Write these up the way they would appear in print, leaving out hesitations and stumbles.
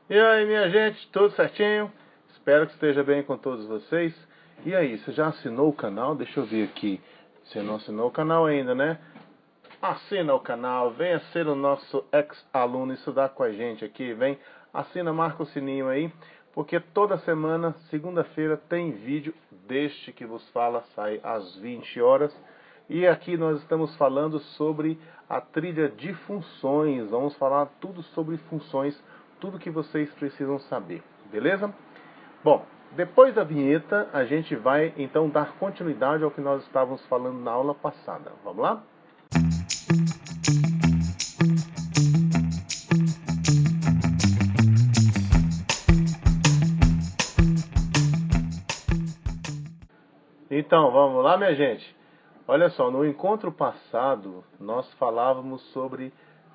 E aí, minha gente, tudo certinho? Espero que esteja bem com todos vocês. E aí, você já assinou o canal? Deixa eu ver aqui. Você não assinou o canal ainda, né? Assina o canal, venha ser o nosso ex-aluno e estudar com a gente aqui. Vem, assina, marca o sininho aí, porque toda semana, segunda-feira, tem vídeo deste que vos fala, sai às 20 horas. E aqui nós estamos falando sobre a trilha de funções. Vamos falar tudo sobre funções, tudo que vocês precisam saber, beleza? Bom, depois da vinheta, a gente vai então dar continuidade ao que nós estávamos falando na aula passada. Vamos lá? Então, vamos lá, minha gente? Olha só, no encontro passado, nós falávamos sobre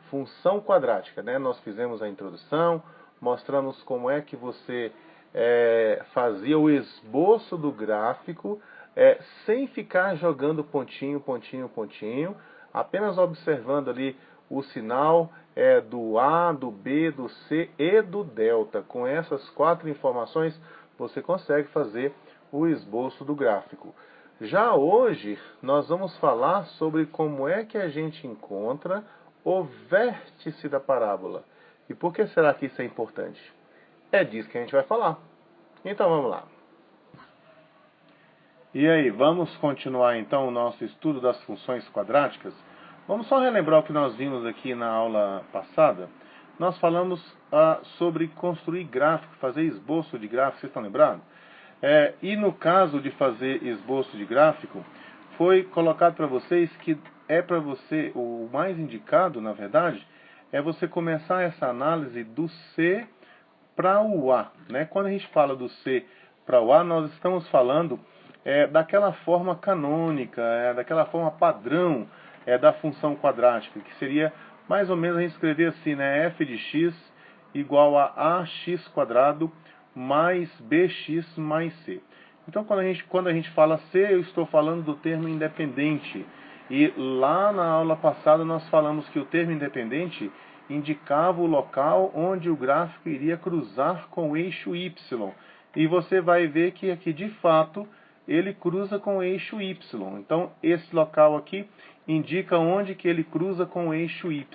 função quadrática, né? Nós fizemos a introdução, mostramos como é que você fazia o esboço do gráfico sem ficar jogando pontinho, pontinho, pontinho, apenas observando ali o sinal do A, do B, do C e do delta. Com essas 4 informações, você consegue fazer o esboço do gráfico. Já hoje, nós vamos falar sobre como é que a gente encontra o vértice da parábola. E por que será que isso é importante? É disso que a gente vai falar. Então vamos lá. E aí, vamos continuar então o nosso estudo das funções quadráticas? Vamos só relembrar o que nós vimos aqui na aula passada. Nós falamos sobre construir gráfico, fazer esboço de gráfico, vocês estão lembrados? E no caso de fazer esboço de gráfico, foi colocado para vocês que para você, o mais indicado, na verdade, é você começar essa análise do C para o A. Né? Quando a gente fala do C para o A, nós estamos falando daquela forma canônica, daquela forma padrão da função quadrática, que seria mais ou menos a gente escrever assim, né? F de x igual a ax quadrado mais bx mais c. Então, quando a gente fala c, eu estou falando do termo independente. E lá na aula passada nós falamos que o termo independente indicava o local onde o gráfico iria cruzar com o eixo y. E você vai ver que aqui, de fato, ele cruza com o eixo y. Então, esse local aqui indica onde que ele cruza com o eixo y.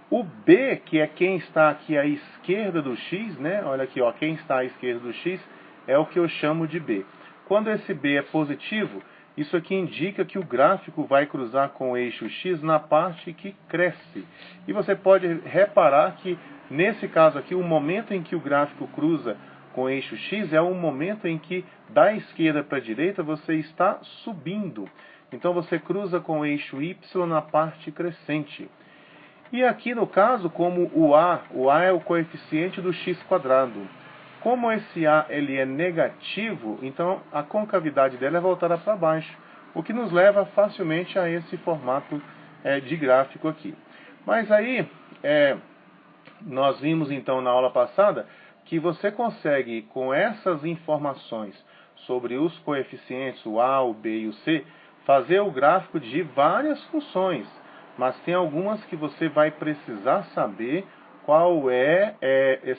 O B, que é quem está aqui à esquerda do x, né? Olha aqui, ó, quem está à esquerda do x é o que eu chamo de B. Quando esse B é positivo, isso aqui indica que o gráfico vai cruzar com o eixo x na parte que cresce. E você pode reparar que, nesse caso aqui, o momento em que o gráfico cruza com o eixo x é o momento em que, da esquerda para a direita, você está subindo. Então, você cruza com o eixo y na parte crescente. E aqui no caso, como o A é o coeficiente do x quadrado. Como esse A ele é negativo, então a concavidade dela é voltada para baixo, o que nos leva facilmente a esse formato de gráfico aqui. Mas aí, nós vimos então na aula passada que você consegue, com essas informações sobre os coeficientes, o A, o B e o C, fazer o gráfico de várias funções. Mas tem algumas que você vai precisar saber qual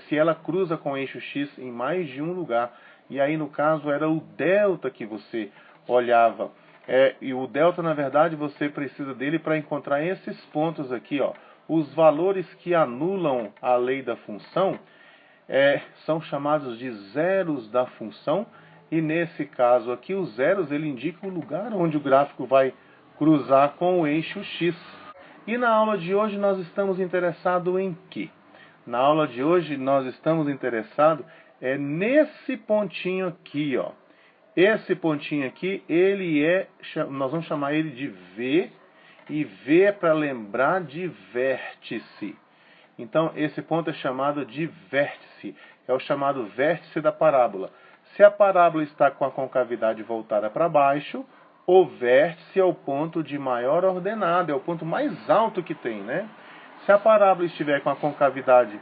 se ela cruza com o eixo x em mais de um lugar. E aí, no caso, era o delta que você olhava. E o delta, na verdade, você precisa dele para encontrar esses pontos aqui, ó. Os valores que anulam a lei da função são chamados de zeros da função. E nesse caso aqui, os zeros ele indica o lugar onde o gráfico vai cruzar com o eixo x. E na aula de hoje nós estamos interessados em quê? Na aula de hoje nós estamos interessados nesse pontinho aqui, ó. Esse pontinho aqui, nós vamos chamar ele de V, e V é para lembrar de vértice. Então esse ponto é chamado de vértice, é o chamado vértice da parábola. Se a parábola está com a concavidade voltada para baixo, o vértice é o ponto de maior ordenada, é o ponto mais alto que tem, né? Se a parábola estiver com a concavidade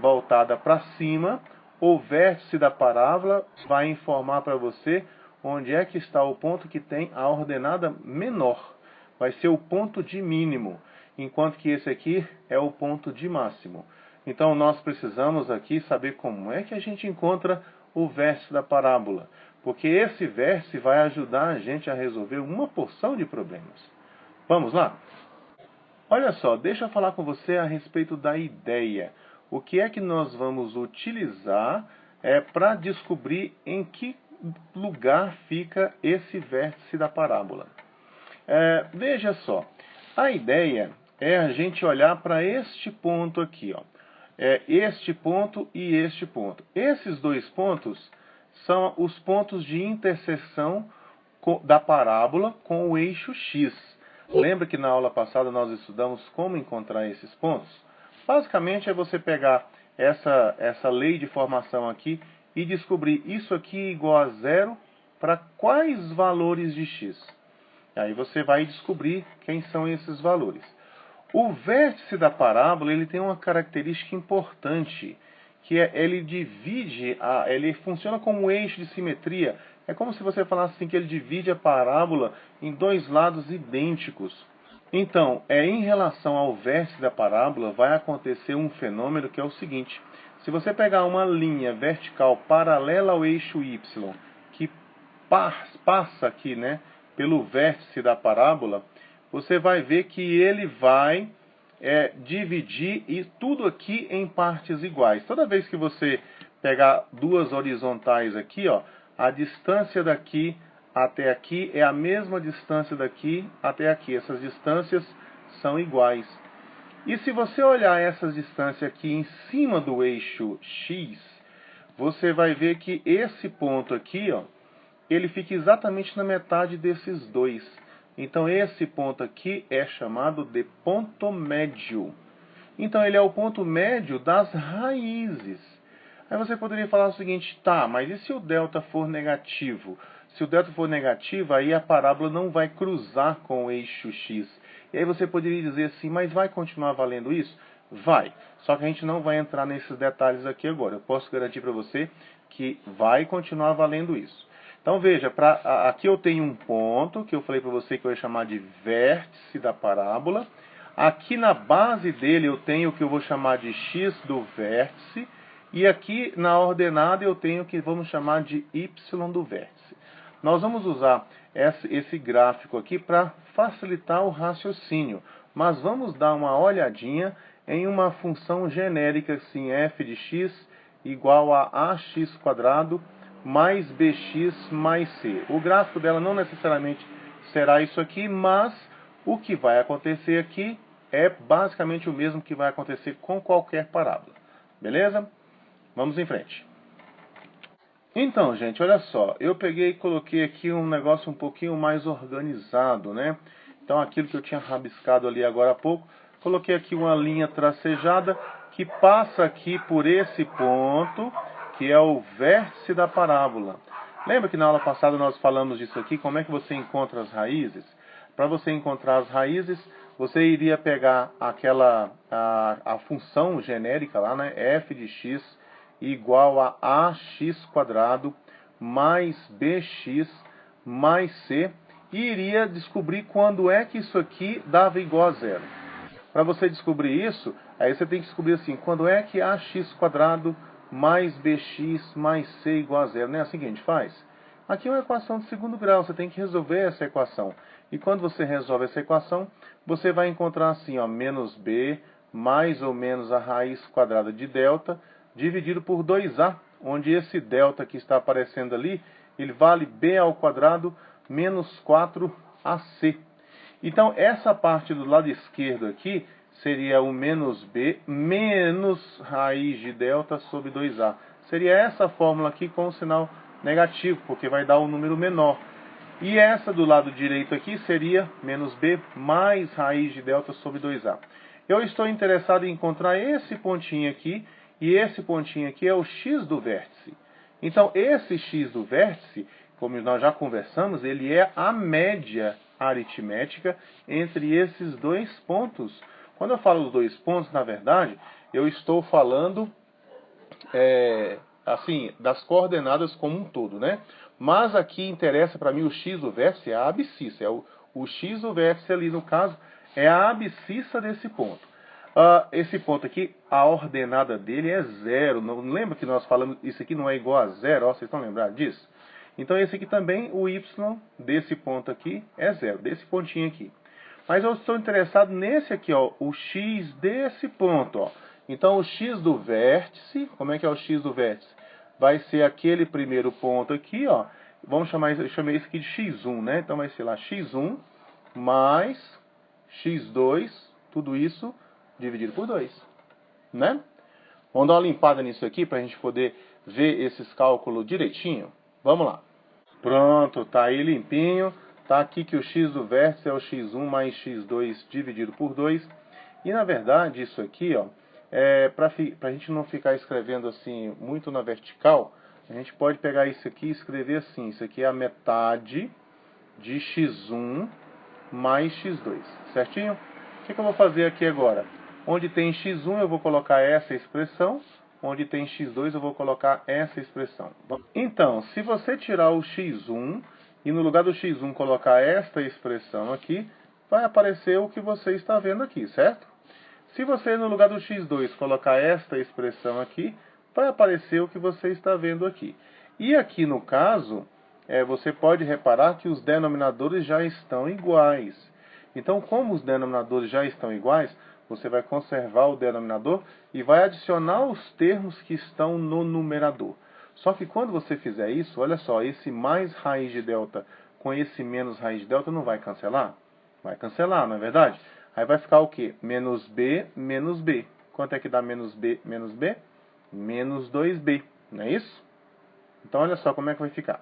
voltada para cima, o vértice da parábola vai informar para você onde é que está o ponto que tem a ordenada menor. Vai ser o ponto de mínimo, enquanto que esse aqui é o ponto de máximo. Então nós precisamos aqui saber como é que a gente encontra o vértice da parábola, porque esse vértice vai ajudar a gente a resolver uma porção de problemas. Vamos lá? Olha só, deixa eu falar com você a respeito da ideia. O que é que nós vamos utilizar para descobrir em que lugar fica esse vértice da parábola? Veja só, a ideia é a gente olhar para este ponto aqui, ó. Este ponto e este ponto. Esses dois pontos são os pontos de interseção da parábola com o eixo X. Lembra que na aula passada nós estudamos como encontrar esses pontos? Basicamente é você pegar essa lei de formação aqui e descobrir isso aqui igual a zero para quais valores de X. Aí você vai descobrir quem são esses valores. O vértice da parábola ele tem uma característica importante, que ele divide, ele funciona como um eixo de simetria. É como se você falasse assim que ele divide a parábola em dois lados idênticos. Então, em relação ao vértice da parábola, vai acontecer um fenômeno que é o seguinte. Se você pegar uma linha vertical paralela ao eixo Y, que passa aqui, né, pelo vértice da parábola, você vai ver que ele vai dividir tudo aqui em partes iguais. Toda vez que você pegar duas horizontais aqui, ó, a distância daqui até aqui é a mesma distância daqui até aqui. Essas distâncias são iguais. E se você olhar essas distâncias aqui em cima do eixo X, você vai ver que esse ponto aqui, ó, ele fica exatamente na metade desses dois. Então esse ponto aqui é chamado de ponto médio. Então ele é o ponto médio das raízes. Aí você poderia falar o seguinte, tá, mas e se o delta for negativo? Se o delta for negativo, aí a parábola não vai cruzar com o eixo X. E aí você poderia dizer assim, mas vai continuar valendo isso? Vai. Só que a gente não vai entrar nesses detalhes aqui agora. Eu posso garantir para você que vai continuar valendo isso. Então veja, aqui eu tenho um ponto, que eu falei para você que eu ia chamar de vértice da parábola. Aqui na base dele eu tenho o que eu vou chamar de x do vértice. E aqui na ordenada eu tenho o que vamos chamar de y do vértice. Nós vamos usar esse gráfico aqui para facilitar o raciocínio. Mas vamos dar uma olhadinha em uma função genérica assim, f de x igual a ax² mais bx mais c. O gráfico dela não necessariamente será isso aqui, mas o que vai acontecer aqui é basicamente o mesmo que vai acontecer com qualquer parábola. Beleza? Vamos em frente. Então, gente, olha só. Eu peguei e coloquei aqui um negócio um pouquinho mais organizado, né? Então, aquilo que eu tinha rabiscado ali agora há pouco, coloquei aqui uma linha tracejada que passa aqui por esse ponto, que é o vértice da parábola. Lembra que na aula passada nós falamos disso aqui, como é que você encontra as raízes? Para você encontrar as raízes, você iria pegar a função genérica lá, né, f de x igual a ax² mais bx mais c, e iria descobrir quando é que isso aqui dava igual a zero. Para você descobrir isso, aí você tem que descobrir assim, quando é que ax² mais bx mais c igual a zero. Não é assim que a gente faz? Aqui é uma equação de segundo grau, você tem que resolver essa equação. E quando você resolve essa equação, você vai encontrar assim, ó, menos b mais ou menos a raiz quadrada de delta, dividido por 2a, onde esse delta que está aparecendo ali, ele vale b² menos 4ac. Então, essa parte do lado esquerdo aqui seria o menos b menos raiz de delta sobre 2a. Seria essa fórmula aqui com o sinal negativo, porque vai dar um número menor. E essa do lado direito aqui seria menos b mais raiz de delta sobre 2a. Eu estou interessado em encontrar esse pontinho aqui, e esse pontinho aqui é o x do vértice. Então, esse x do vértice, como nós já conversamos, ele é a média aritmética entre esses dois pontos. Quando eu falo dos dois pontos, na verdade, eu estou falando assim, das coordenadas como um todo, né? Mas aqui interessa para mim o x do vértice, é a abscissa. O x do vértice ali, no caso, é a abscissa desse ponto. Esse ponto aqui, a ordenada dele é 0. Não lembra que nós falamos isso aqui não é igual a 0? Vocês estão lembrados disso? Então esse aqui também, o y desse ponto aqui é 0, desse pontinho aqui. Mas eu estou interessado nesse aqui, ó, o x desse ponto. Ó. Então o x do vértice, como é que é o x do vértice? Vai ser aquele primeiro ponto aqui, ó. Vamos chamar isso, eu chamei isso aqui de x1, né? Então vai ser lá x1 mais x2, tudo isso dividido por 2, né? Vamos dar uma limpada nisso aqui para a gente poder ver esses cálculos direitinho. Vamos lá. Pronto, tá aí limpinho. Tá aqui que o x do vértice é o x1 mais x2 dividido por 2. E na verdade isso aqui, ó, para a gente não ficar escrevendo assim muito na vertical, a gente pode pegar isso aqui e escrever assim. Isso aqui é a metade de x1 mais x2, certinho? O que eu vou fazer aqui agora? Onde tem x1 eu vou colocar essa expressão, onde tem x2 eu vou colocar essa expressão. Então, se você tirar o x1 e no lugar do x1 colocar esta expressão aqui, vai aparecer o que você está vendo aqui, certo? Se você no lugar do x2 colocar esta expressão aqui, vai aparecer o que você está vendo aqui. E aqui no caso, você pode reparar que os denominadores já estão iguais. Então, como os denominadores já estão iguais, você vai conservar o denominador e vai adicionar os termos que estão no numerador. Só que quando você fizer isso, olha só, esse mais raiz de delta com esse menos raiz de delta não vai cancelar? Vai cancelar, não é verdade? Aí vai ficar o quê? Menos b menos b. Quanto é que dá menos b menos b? Menos 2b, não é isso? Então olha só como é que vai ficar.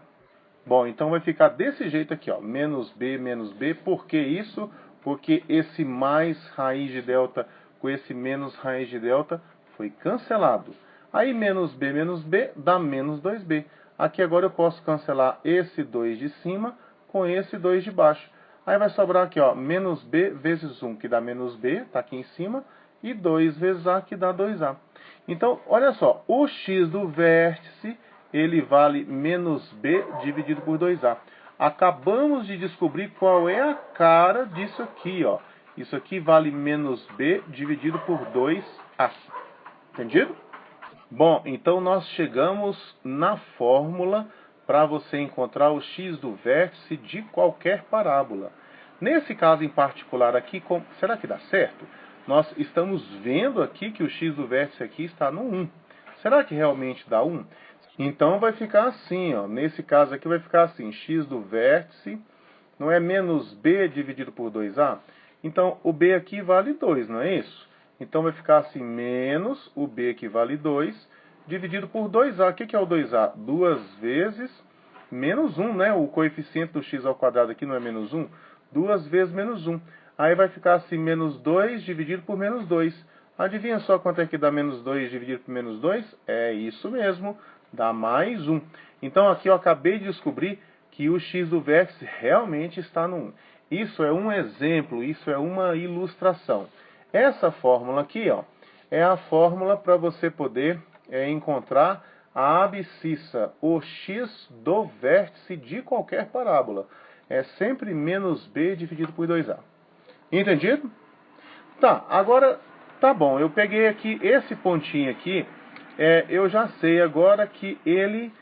Bom, então vai ficar desse jeito aqui, ó, menos b. Por que isso? Porque esse mais raiz de delta com esse menos raiz de delta foi cancelado. Aí menos b dá menos 2b. Aqui agora eu posso cancelar esse 2 de cima com esse 2 de baixo. Aí vai sobrar aqui, ó, menos b vezes 1, que dá menos b, está aqui em cima, e 2 vezes a, que dá 2a. Então, olha só, o x do vértice, ele vale menos b dividido por 2a. Acabamos de descobrir qual é a cara disso aqui, ó. Isso aqui vale menos b dividido por 2a. Entendido? Bom, então nós chegamos na fórmula para você encontrar o x do vértice de qualquer parábola. Nesse caso em particular aqui, será que dá certo? Nós estamos vendo aqui que o x do vértice aqui está no 1. Será que realmente dá 1? Então vai ficar assim, ó. Nesse caso aqui vai ficar assim, x do vértice não é menos b dividido por 2a? Então o b aqui vale 2, não é isso? Então vai ficar assim, menos o b que vale 2, dividido por 2a. O que é o 2a? 2 vezes menos 1, né? O coeficiente do x ao quadrado aqui não é menos 1? 2 vezes menos 1. Aí vai ficar assim, menos 2 dividido por menos 2. Adivinha só quanto é que dá menos 2 dividido por menos 2? É isso mesmo, dá mais 1. Então aqui eu acabei de descobrir que o x do vértice realmente está no 1. Isso é um exemplo, isso é uma ilustração. Essa fórmula aqui, ó, é a fórmula para você poder encontrar a abscissa, o x do vértice de qualquer parábola. É sempre menos b dividido por 2a. Entendido? Tá, agora, tá bom, eu peguei aqui esse pontinho aqui, eu já sei agora que ele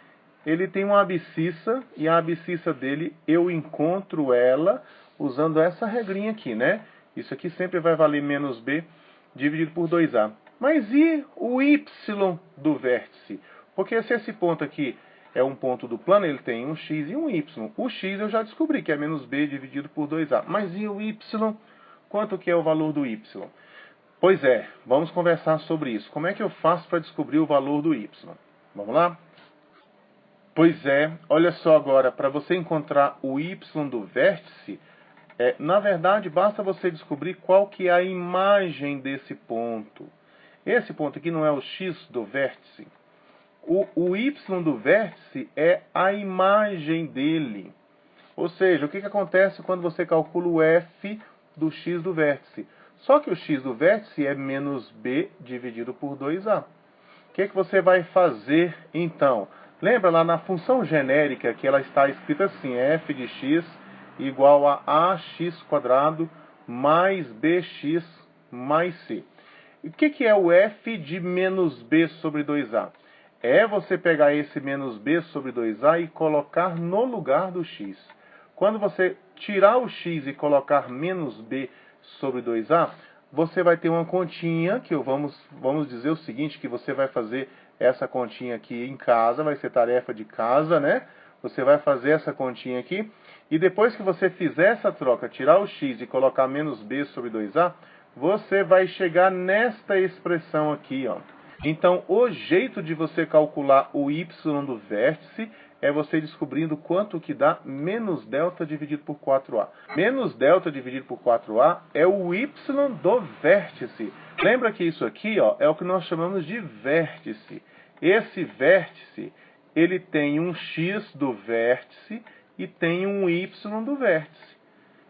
tem uma abscissa, e a abscissa dele, eu encontro ela usando essa regrinha aqui, né? Isso aqui sempre vai valer menos b dividido por 2a. Mas e o y do vértice? Porque se esse ponto aqui é um ponto do plano, ele tem um x e um y. O x eu já descobri que é menos b dividido por 2a. Mas e o y? Quanto que é o valor do y? Pois é, vamos conversar sobre isso. Como é que eu faço para descobrir o valor do y? Vamos lá? Pois é, olha só agora, para você encontrar o y do vértice, na verdade, basta você descobrir qual que é a imagem desse ponto. Esse ponto aqui não é o x do vértice. O y do vértice é a imagem dele. Ou seja, o que acontece quando você calcula o f do x do vértice? Só que o x do vértice é menos b dividido por 2a. O que você vai fazer então? Lembra lá na função genérica que ela está escrita assim, f de x igual a ax² mais bx mais c. O que é o f de menos b sobre 2a? É você pegar esse menos b sobre 2a e colocar no lugar do x. Quando você tirar o x e colocar menos b sobre 2a, você vai ter uma continha, que vamos dizer o seguinte, que você vai fazer essa continha aqui em casa, vai ser tarefa de casa, né? Você vai fazer essa continha aqui, e depois que você fizer essa troca, tirar o x e colocar menos b sobre 2a, você vai chegar nesta expressão aqui, ó. Então, o jeito de você calcular o y do vértice é você descobrindo quanto que dá menos delta dividido por 4a. Menos delta dividido por 4a é o y do vértice. Lembra que isso aqui, ó, é o que nós chamamos de vértice. Esse vértice, ele tem um x do vértice e tem um y do vértice.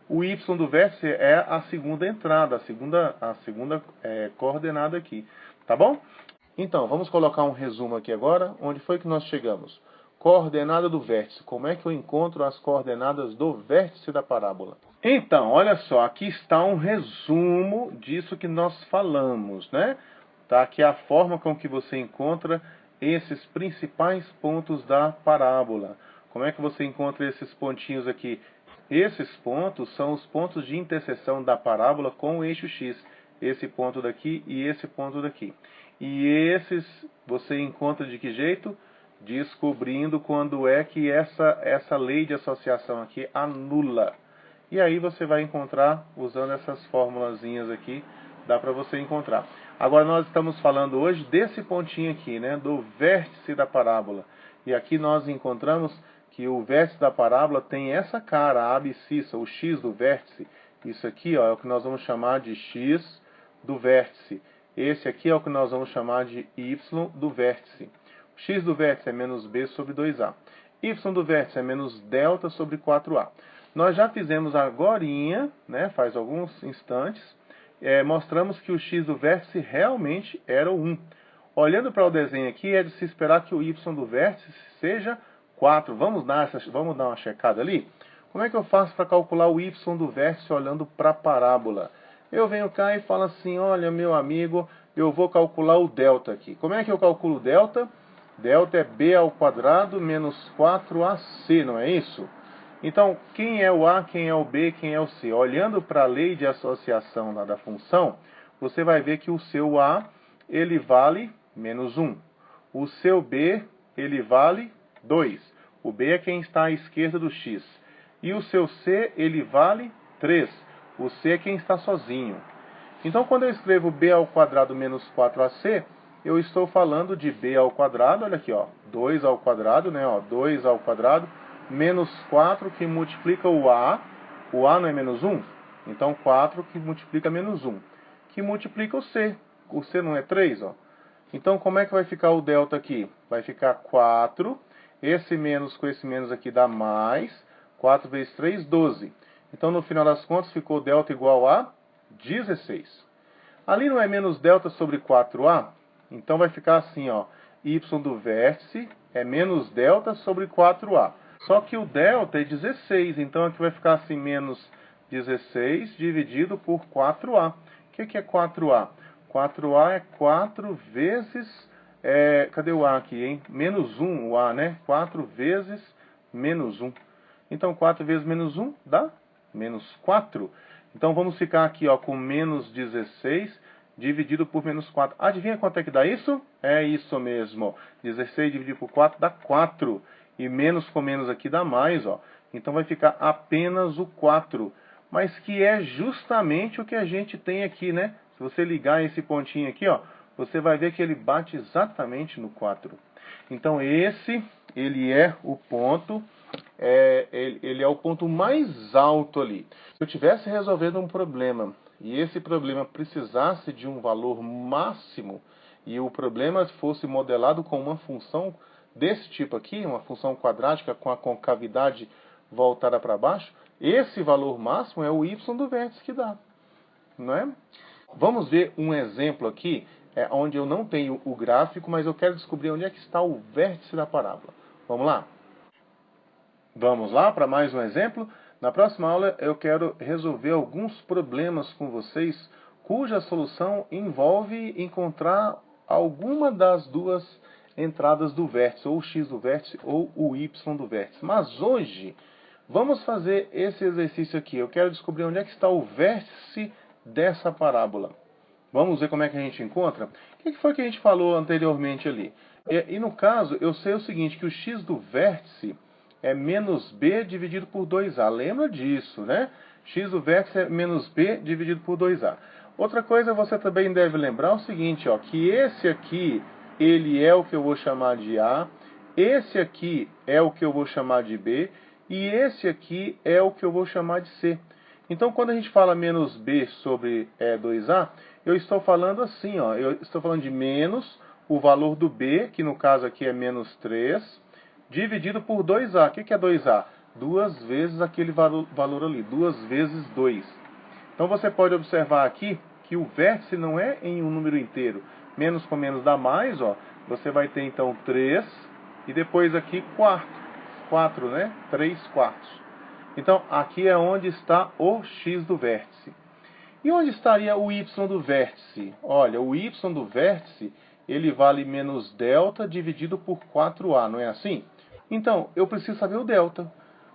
O y do vértice é a segunda entrada, a segunda coordenada aqui. Tá bom? Então, vamos colocar um resumo aqui agora. Onde foi que nós chegamos? Coordenada do vértice. Como é que eu encontro as coordenadas do vértice da parábola? Então, olha só, aqui está um resumo disso que nós falamos, né? Tá aqui a forma com que você encontra esses principais pontos da parábola. Como é que você encontra esses pontinhos aqui? Esses pontos são os pontos de interseção da parábola com o eixo x. Esse ponto daqui e esse ponto daqui. E esses você encontra de que jeito? Descobrindo quando é que essa lei de associação aqui anula. E aí você vai encontrar, usando essas formulazinhas aqui, dá para você encontrar. Agora nós estamos falando hoje desse pontinho aqui, né, do vértice da parábola. E aqui nós encontramos que o vértice da parábola tem essa cara, a abscissa, o x do vértice. Isso aqui, ó, é o que nós vamos chamar de x do vértice. Esse aqui é o que nós vamos chamar de y do vértice. O x do vértice é menos b sobre 2a. Y do vértice é menos delta sobre 4a. Nós já fizemos agorinha, né, faz alguns instantes, mostramos que o x do vértice realmente era o 1. Olhando para o desenho aqui, é de se esperar que o y do vértice seja 4. Vamos dar uma checada ali? Como é que eu faço para calcular o y do vértice olhando para a parábola? Eu venho cá e falo assim, olha, meu amigo, eu vou calcular o delta aqui. Como é que eu calculo o delta? Delta é b ao quadrado menos 4ac, não é isso? Então, quem é o a, quem é o b, quem é o c? Olhando para a lei de associação lá da função, você vai ver que o seu a, ele vale menos 1. O seu b, ele vale 2. O b é quem está à esquerda do x. E o seu c, ele vale 3. O c é quem está sozinho. Então, quando eu escrevo b ao quadrado menos 4ac, eu estou falando de b ao quadrado, olha aqui, ó, 2 ao quadrado, né, ó, 2 ao quadrado, menos 4 que multiplica o a não é menos 1? Então, 4 que multiplica menos 1, que multiplica o c não é 3, ó. Então, como é que vai ficar o delta aqui? Vai ficar 4, esse menos com esse menos aqui dá mais, 4 vezes 3, 12. Então, no final das contas, ficou delta igual a 16. Ali não é menos delta sobre 4a? Então, vai ficar assim, ó, y do vértice é menos delta sobre 4a. Só que o delta é 16, então aqui vai ficar assim, menos 16 dividido por 4a. O que é 4a? 4a é 4 vezes... cadê o a aqui, hein? Menos 1, o a, né? 4 vezes menos 1. Então, 4 vezes menos 1 dá menos 4. Então, vamos ficar aqui, ó, com menos 16 dividido por menos 4. Adivinha quanto é que dá isso? É isso mesmo. 16 dividido por 4 dá 4. E menos com menos aqui dá mais, ó. Então, vai ficar apenas o 4. Mas que é justamente o que a gente tem aqui, né? Se você ligar esse pontinho aqui, ó, você vai ver que ele bate exatamente no 4. Então, ele é o ponto... ele é o ponto mais alto ali. Se eu estivesse resolvendo um problema e esse problema precisasse de um valor máximo e o problema fosse modelado com uma função desse tipo aqui, uma função quadrática com a concavidade voltada para baixo, esse valor máximo é o y do vértice que dá, não é? Vamos ver um exemplo aqui, onde eu não tenho o gráfico, mas eu quero descobrir onde é que está o vértice da parábola. Vamos lá? Vamos lá para mais um exemplo? Na próxima aula eu quero resolver alguns problemas com vocês cuja solução envolve encontrar alguma das duas entradas do vértice, ou o x do vértice ou o y do vértice. Mas hoje, vamos fazer esse exercício aqui. Eu quero descobrir onde é que está o vértice dessa parábola. Vamos ver como é que a gente encontra? O que foi que a gente falou anteriormente ali? E no caso, eu sei o seguinte, que o x do vértice é menos b dividido por 2a. Lembra disso, né? X do vértice é menos b dividido por 2a. Outra coisa, você também deve lembrar o seguinte, ó, que esse aqui, ele é o que eu vou chamar de A, esse aqui é o que eu vou chamar de B, e esse aqui é o que eu vou chamar de C. Então, quando a gente fala menos B sobre 2A, eu estou falando assim, ó, eu estou falando de menos o valor do B, que no caso aqui é menos 3, dividido por 2A. O que é 2A? 2 vezes aquele valor ali, 2 vezes 2. Então você pode observar aqui que o vértice não é em um número inteiro. Menos com menos dá mais, ó. Você vai ter então 3 e depois aqui 4, né? 3 quartos. Então aqui é onde está o x do vértice. E onde estaria o y do vértice? Olha, o y do vértice, ele vale menos delta dividido por 4a, não é assim? Então, eu preciso saber o delta.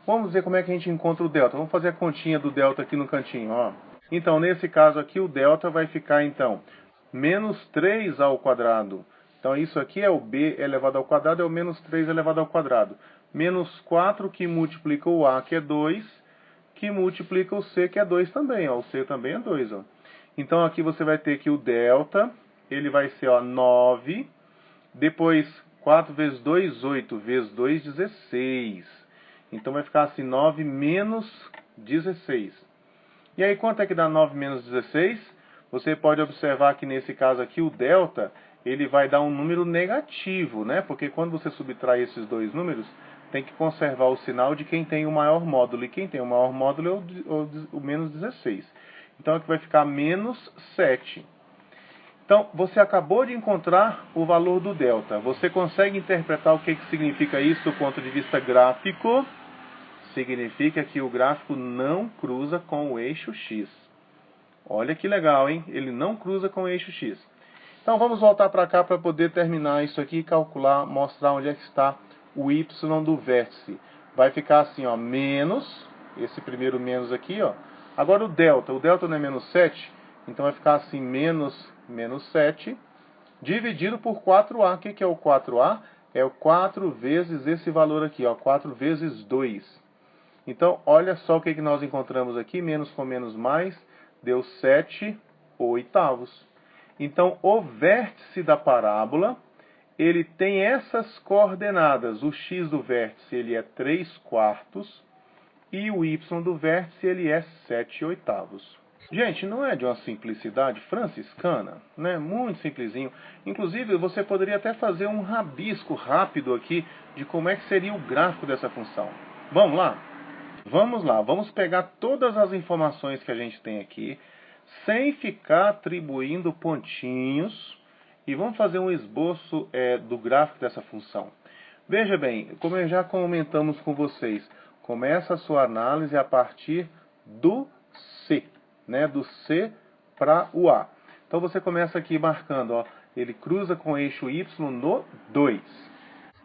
Vamos ver como é que a gente encontra o delta. Vamos fazer a continha do delta aqui no cantinho, ó. Então, nesse caso aqui, o delta vai ficar, então, menos 3 ao quadrado. Então, isso aqui é o b elevado ao quadrado, é o menos 3 elevado ao quadrado. Menos 4 que multiplica o a, que é 2, que multiplica o c, que é 2 também. Ó. O c também é 2. Ó. Então, aqui você vai ter que o delta, ele vai ser ó, 9. Depois, 4 vezes 2, 8. Vezes 2, 16. Então, vai ficar assim, 9 menos 16. E aí, quanto é que dá 9 menos 16? Você pode observar que nesse caso aqui, o delta, ele vai dar um número negativo, né? Porque quando você subtrai esses dois números, tem que conservar o sinal de quem tem o maior módulo. E quem tem o maior módulo é o menos 16. Então, aqui vai ficar menos 7. Então, você acabou de encontrar o valor do delta. Você consegue interpretar o que significa isso do ponto de vista gráfico? Significa que o gráfico não cruza com o eixo x. Olha que legal, hein? Ele não cruza com o eixo x. Então vamos voltar para cá para poder terminar isso aqui e calcular, mostrar onde é que está o y do vértice. Vai ficar assim, ó, menos, esse primeiro menos aqui, ó. Agora o delta não é menos 7, então vai ficar assim, menos 7, dividido por 4a. O que é o 4a? É o 4 vezes esse valor aqui, ó, 4 vezes 2. Então, olha só o que nós encontramos aqui, menos com menos mais, deu 7 oitavos. Então, o vértice da parábola, ele tem essas coordenadas. O x do vértice, ele é 3 quartos, e o y do vértice, ele é 7 oitavos. Gente, não é de uma simplicidade franciscana, né? Muito simplesinho. Inclusive, você poderia até fazer um rabisco rápido aqui de como é que seria o gráfico dessa função. Vamos lá? Vamos lá, vamos pegar todas as informações que a gente tem aqui, sem ficar atribuindo pontinhos, e vamos fazer um esboço do gráfico dessa função. Veja bem, como já comentamos com vocês, começa a sua análise a partir do C, né, do C para o A. Então você começa aqui marcando, ó, ele cruza com o eixo Y no 2.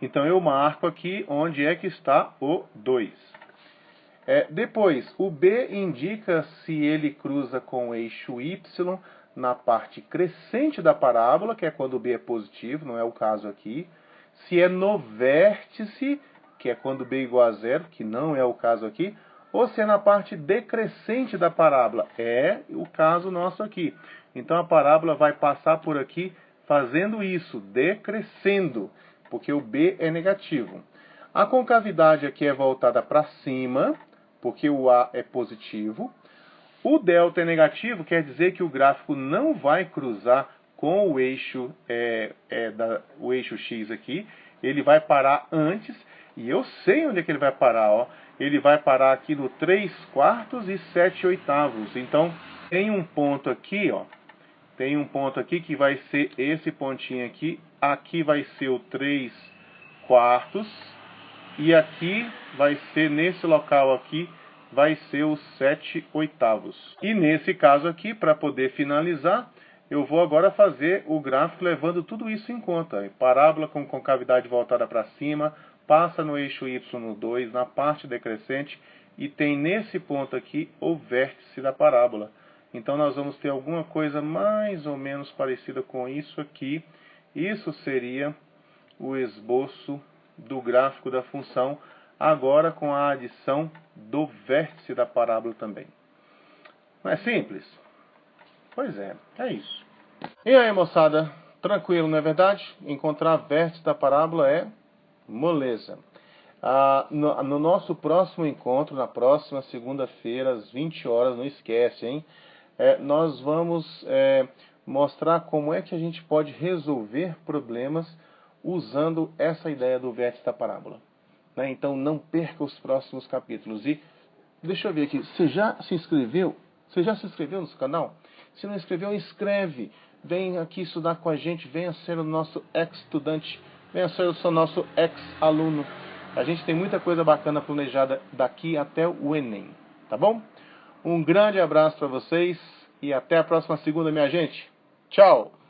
Então eu marco aqui onde é que está o 2. Depois, o B indica se ele cruza com o eixo Y na parte crescente da parábola, que é quando o B é positivo, não é o caso aqui. Se é no vértice, que é quando B é igual a 0, que não é o caso aqui. Ou se é na parte decrescente da parábola, é o caso nosso aqui. Então a parábola vai passar por aqui fazendo isso, decrescendo, porque o B é negativo. A concavidade aqui é voltada para cima, porque o A é positivo. O delta é negativo, quer dizer que o gráfico não vai cruzar com o eixo, o eixo X aqui. Ele vai parar antes, e eu sei onde é que ele vai parar. Ó. Ele vai parar aqui no 3 quartos e 7 oitavos. Então, tem um ponto aqui, ó. Tem um ponto aqui que vai ser esse pontinho aqui. Aqui vai ser o 3 quartos. E aqui vai ser, nesse local aqui, vai ser os 7/8. E nesse caso aqui, para poder finalizar, eu vou agora fazer o gráfico levando tudo isso em conta. Parábola com concavidade voltada para cima, passa no eixo Y no 2, na parte decrescente, e tem nesse ponto aqui o vértice da parábola. Então nós vamos ter alguma coisa mais ou menos parecida com isso aqui. Isso seria o esboço do gráfico da função, agora com a adição do vértice da parábola também. Não é simples? Pois é isso. E aí, moçada, tranquilo, não é verdade? Encontrar vértice da parábola é moleza. No nosso próximo encontro, na próxima segunda-feira, às 20 horas, não esquece, hein? Nós vamos mostrar como é que a gente pode resolver problemas usando essa ideia do vértice da parábola. Né? Então não perca os próximos capítulos. E deixa eu ver aqui, você já se inscreveu? Você já se inscreveu no canal? Se não inscreveu, inscreve. Vem aqui estudar com a gente, venha ser o nosso ex-estudante, venha ser o nosso ex-aluno. A gente tem muita coisa bacana planejada daqui até o Enem, tá bom? Um grande abraço para vocês e até a próxima segunda, minha gente. Tchau!